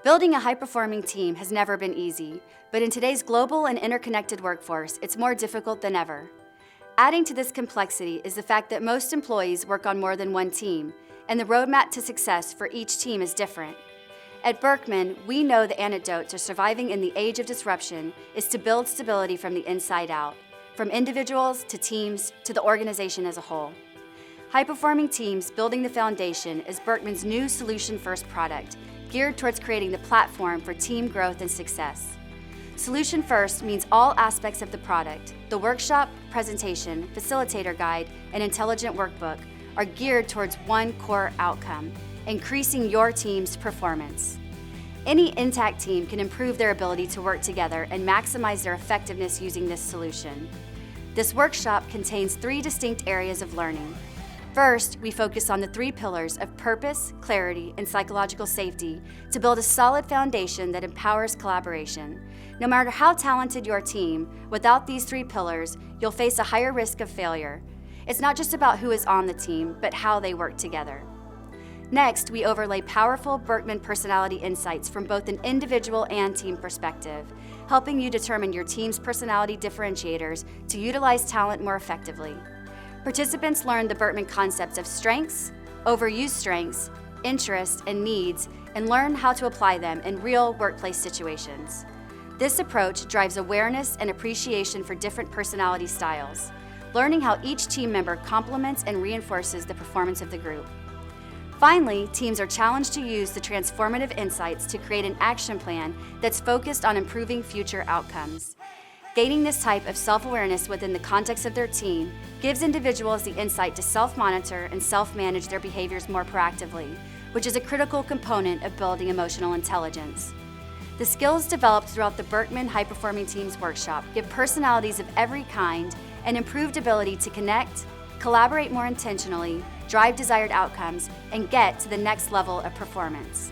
Building a high-performing team has never been easy, but in today's global and interconnected workforce, it's more difficult than ever. Adding to this complexity is the fact that most employees work on more than one team, and the roadmap to success for each team is different. At Birkman, we know the antidote to surviving in the age of disruption is to build stability from the inside out, from individuals to teams to the organization as a whole. High-performing teams building the foundation is Birkman's new solution-first product, geared towards creating the platform for team growth and success. Solution First means all aspects of the product, the workshop, presentation, facilitator guide, and intelligent workbook are geared towards one core outcome, increasing your team's performance. Any intact team can improve their ability to work together and maximize their effectiveness using this solution. This workshop contains 3 distinct areas of learning. First, we focus on the 3 pillars of purpose, clarity, and psychological safety to build a solid foundation that empowers collaboration. No matter how talented your team, without these 3 pillars, you'll face a higher risk of failure. It's not just about who is on the team, but how they work together. Next, we overlay powerful Birkman personality insights from both an individual and team perspective, helping you determine your team's personality differentiators to utilize talent more effectively. Participants learn the Birkman concepts of strengths, overused strengths, interests, and needs, and learn how to apply them in real workplace situations. This approach drives awareness and appreciation for different personality styles, learning how each team member complements and reinforces the performance of the group. Finally, teams are challenged to use the transformative insights to create an action plan that's focused on improving future outcomes. Gaining this type of self-awareness within the context of their team gives individuals the insight to self-monitor and self-manage their behaviors more proactively, which is a critical component of building emotional intelligence. The skills developed throughout the Birkman High Performing Teams workshop give personalities of every kind an improved ability to connect, collaborate more intentionally, drive desired outcomes, and get to the next level of performance.